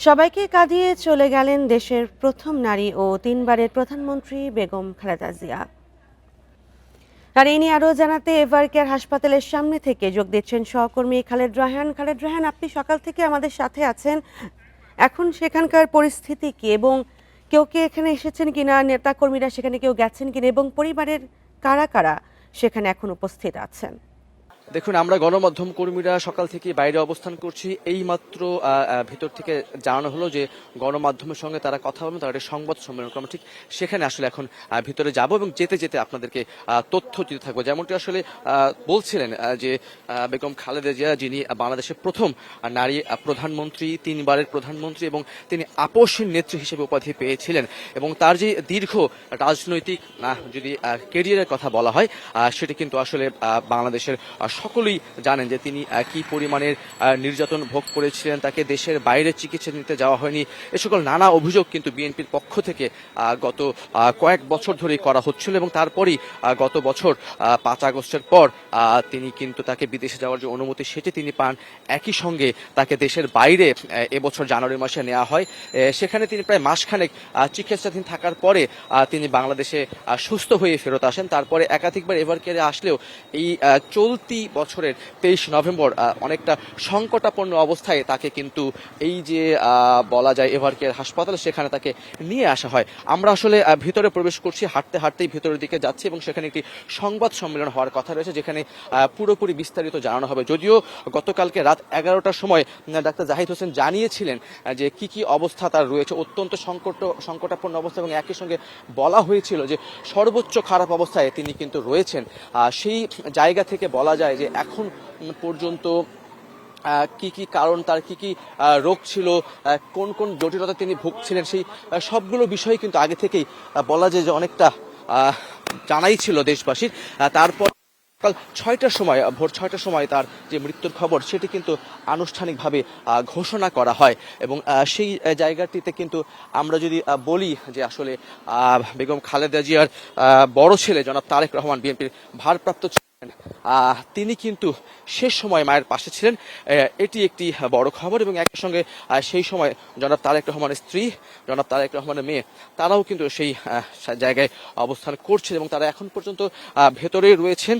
সবাইকে কাঁদিয়ে চলে গেলেন দেশের প্রথম নারী ও তিনবারের প্রধানমন্ত্রী বেগম খালেদা জিয়া। আর এই নিয়ে আরও জানাতে এভার কেয়ার হাসপাতালের সামনে থেকে যোগ দিচ্ছেন সহকর্মী খালেদ রায়হান। খালেদ রায়হান, আপনি সকাল থেকে আমাদের সাথে আছেন। এখন সেখানকার পরিস্থিতি কি, এবং কেউ কে এখানে এসেছেন কিনা, নেতা কর্মীরা সেখানে কেউ গেছেন কিনা, এবং পরিবারের কারা কারা সেখানে এখন উপস্থিত আছেন? দেখুন, আমরা গণমাধ্যম কর্মীরা সকাল থেকে বাইরে অবস্থান করছি। এই মাত্র ভিতর থেকে জানানো হলো যে গণমাধ্যমের সঙ্গে তারা কথা বলবেন, তারা একটা সংবাদ সম্মেলন করবেন। ঠিক সেখানে আসলে এখন ভিতরে যাব এবং যেতে যেতে আপনাদেরকে তথ্য দিতে থাকবো। যেমনটি আসলে বলছিলেন যে বেগম খালেদা জিয়া, যিনি বাংলাদেশের প্রথম নারী প্রধানমন্ত্রী, তিনবারের প্রধানমন্ত্রী, এবং তিনি আপসহীন নেত্রী হিসেবে উপাধি পেয়েছিলেন, এবং তার যে দীর্ঘ রাজনৈতিক যদি কেরিয়ারের কথা বলা হয়, সেটি কিন্তু আসলে বাংলাদেশের সকলেই জানেন যে তিনি কি পরিমাণের নির্যাতন ভোগ করেছিলেন, তাকে দেশের বাইরে চিকিৎসা নিতে যাওয়া হয়নি, এ সকল নানা অভিযোগ কিন্তু বিএনপির পক্ষ থেকে গত কয়েক বছর ধরেই করা হচ্ছিল। এবং তারপরই গত বছর 5 আগস্টের পর তিনি কিন্তু তাকে বিদেশে যাওয়ার যে অনুমতি সেটি তিনি পান। একই সঙ্গে তাকে দেশের বাইরে এবছর জানুয়ারি মাসে নেওয়া হয়। সেখানে তিনি প্রায় মাসখানেক চিকিৎসাধীন থাকার পরে তিনি বাংলাদেশে সুস্থ হয়ে ফেরত আসেন। তারপরে একাধিকবার এভার কেয়ারে আসলেও এই চলতি বছরের 23 নভেম্বর অনেকটা সংকটাপন্ন অবস্থায় তাকে কিন্তু এই যে বলা যায় এভার কেয়ার হাসপাতাল, সেখানে তাকে নিয়ে আসা হয়। আমরা আসলে ভিতরে প্রবেশ করছি, হাঁটতে হাঁটতেই ভিতরের দিকে যাচ্ছি, এবং সেখানে একটি সংবাদ সম্মেলন হওয়ার কথা রয়েছে, যেখানে পুরোপুরি বিস্তারিত জানানো হবে। যদিও গতকালকে রাত 11টার সময় ডাক্তার জাহিদ হোসেন জানিয়েছিলেন যে কি কি অবস্থা তার রয়েছে, অত্যন্ত সংকটাপন্ন অবস্থা, এবং একই সঙ্গে বলা হয়েছিল যে সর্বোচ্চ খারাপ অবস্থায় তিনি কিন্তু রয়েছেন। সেই জায়গা থেকে বলা যায় যে এখন পর্যন্ত কি কি কারণ, তার কি কি রোগ ছিল, কোন কোন জটিলতা তিনি ভুগছিলেন, সেই সবগুলো বিষয় কিন্তু আগে থেকেই বলা যায় যে অনেকটা জানাই ছিল দেশবাসীর। তারপর সকাল 6টার সময়, ভোর 6টার সময় তার যে মৃত্যুর খবর সেটি কিন্তু আনুষ্ঠানিকভাবে ঘোষণা করা হয়। এবং সেই জায়গাটিতে কিন্তু আমরা যদি বলি যে আসলে বেগম খালেদা জিয়ার বড় ছেলে জনাব তারেক রহমান, বিএনপির ভারপ্রাপ্ত, তিনি কিন্তু শেষ সময় মায়ের পাশে ছিলেন, এটি একটি বড় খবর। এবং একই সঙ্গে সেই সময় জনাব তারেক রহমানের স্ত্রী, জনাব তারেক রহমানের মেয়ে, তারাও কিন্তু সেই জায়গায় অবস্থান করছেন, এবং তারা এখন পর্যন্ত ভেতরেই রয়েছেন।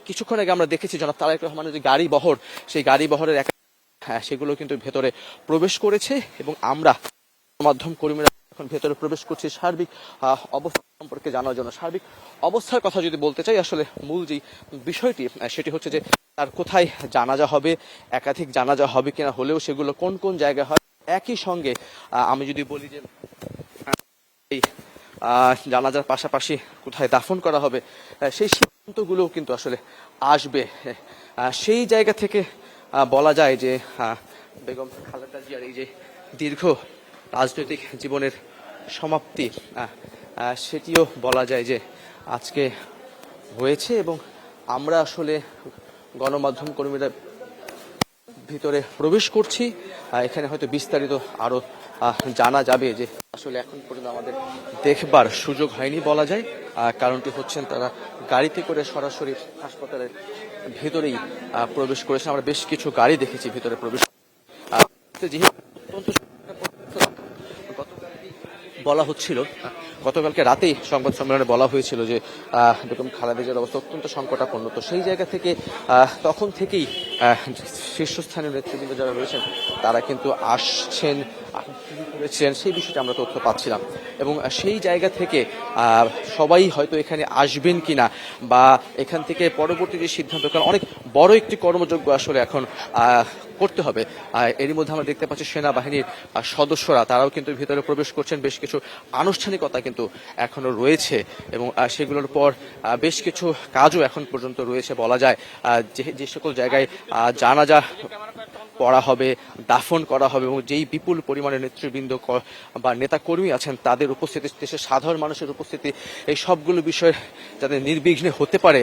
কিছুক্ষণ আগে আমরা দেখেছি জনাব তারেক রহমানের যে গাড়ি বহর, সেই গাড়ি বহরের সেগুলো কিন্তু ভেতরে প্রবেশ করেছে, এবং আমরা মাধ্যম কর্মীরা এখন ভেতরে প্রবেশ করছি সার্বিক অবস্থা সম্পর্কে জানার জন্য। সার্বিক অবস্থার কথা যদি বলতে চাই, আসলে মূল যে বিষয়টি সেটি হচ্ছে যে তার কোথায় জানাজা হবে, একাধিক জানাজা হবে কিনা, হলেও সেগুলো কোন কোন জায়গায় হয়। একই সঙ্গে আমি যদি বলি যে এই জানাজার পাশাপাশি কোথায় দাফন করা হবে, সেই সিদ্ধান্তগুলোও কিন্তু আসলে আসবে। সেই জায়গা থেকে বলা যায় যে বেগম খালেদা জিয়ার এই যে দীর্ঘ রাজনৈতিক জীবনের সমাপ্তি, সেটিও বলা যায় যে আজকে হয়েছে। এবং আমরা আসলে গণমাধ্যম কর্মীরা ভিতরে প্রবেশ করছি। এখানে হয়তো বিস্তারিত আরো জানা যাবে, যে আসলে এখন পর্যন্ত আমাদের দেখবার সুযোগ হয়নি বলা যায়। কারণটি হচ্ছেন তারা গাড়িতে করে সরাসরি হাসপাতালের ভেতরেই প্রবেশ করেছেন। আমরা বেশ কিছু গাড়ি দেখেছি ভিতরে প্রবেশ, যেহেতু বলা হচ্ছিল, গতকালকে রাতেই সংবাদ সম্মেলনে বলা হয়েছিল যে বেগম খালেদা জিয়ার অবস্থা অত্যন্ত সংকটাপন্ন। তো সেই জায়গা থেকে তখন থেকেই শীর্ষস্থানীয় নেতৃবৃন্দ যারা রয়েছেন তারা কিন্তু আসছেন, করেছিলেন, সেই বিষয়টা আমরা তথ্য পাচ্ছিলাম। এবং সেই জায়গা থেকে সবাই হয়তো এখানে আসবেন কিনা, বা এখান থেকে পরবর্তী যে সিদ্ধান্ত, কারণ অনেক বড় একটি কর্মযজ্ঞ আসলে এখন করতে হবে। এরই মধ্যে আমরা দেখতে পাচ্ছি সেনাবাহিনীর সদস্যরা তারাও কিন্তু ভিতরে প্রবেশ করছেন। বেশ কিছু আনুষ্ঠানিকতা কিন্তু এখনো রয়েছে, এবং সেগুলোর পর বেশ কিছু কাজও এখন পর্যন্ত রয়েছে বলা যায়। যে সকল জায়গায় জানাজা পড়া হবে, দাফন করা হবে, এবং যেই বিপুল পরিমাণে নেতৃবৃন্দ বা নেতা কর্মী আছেন তাদের উপস্থিতি, দেশের সাধারণ মানুষের উপস্থিতি, এই সবগুলো বিষয় যাতে নির্বিঘ্নে হতে পারে,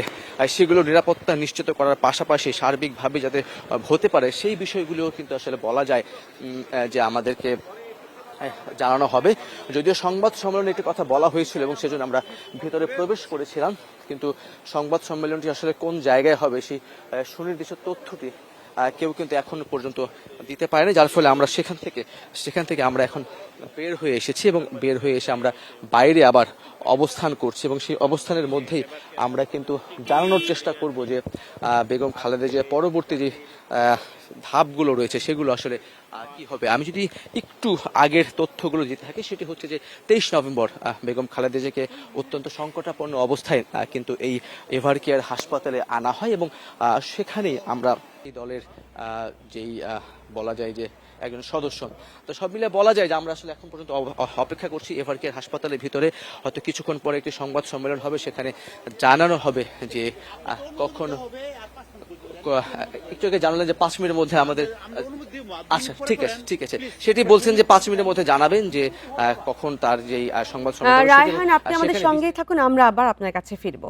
সেগুলো নিরাপত্তা নিশ্চিত করার পাশাপাশি সার্বিকভাবে যাতে হতে পারে, সেই বিষয়গুলোও কিন্তু আসলে বলা যায় যে আমাদেরকে জানানো হবে। যদিও সংবাদ সম্মেলনে একটি কথা বলা হয়েছিল, এবং সেজন্য আমরা ভিতরে প্রবেশ করেছিলাম, কিন্তু সংবাদ সম্মেলনটি আসলে কোন জায়গায় হবে সেই সুনির্দিষ্ট তথ্যটি কেউ কিন্তু এখন পর্যন্ত দিতে পারেনি, যার ফলে আমরা সেখান থেকে আমরা এখন বের হয়ে এসেছি এবং বের হয়ে এসে আমরা বাইরে আবার অবস্থান করছি এবং সেই অবস্থানের মধ্যেই আমরা কিন্তু জানানোর চেষ্টা করব যে বেগম খালেদা যে পরবর্তী যে ধাপগুলো রয়েছে সেগুলো আসলে কি হবে। আমি যদি একটু আগের তথ্যগুলো দিতে থাকি, সেটি হচ্ছে যে 23 নভেম্বর বেগম খালেদা জিয়াকে অত্যন্ত সংকটাপন্ন অবস্থায় কিন্তু এই এভারকেয়ার হাসপাতালে আনা হয় এবং সেখানেই আমরা এই দলের যেই বলা যায় যে একজন সদস্য, তো সব মিলে বলা যায় যে আমরা আসলে এখন পর্যন্ত অপেক্ষা করছি এভারকেয়ার হাসপাতালের ভিতরে। হয়তো কিছুক্ষণ পরে একটি সংবাদ সম্মেলন হবে, সেখানে জানানো হবে যে কখন। একটু আগে জানালেন যে 5 মিনিটের মধ্যে আমাদের, আচ্ছা ঠিক আছে সেটি বলছেন যে 5 মিনিটের মধ্যে জানাবেন যে কখন তার যেই সংবাদ সম্মেলন। রায়হান, আপনি আমাদের সঙ্গেই থাকুন, আমরা আবার আপনার কাছে ফিরবো।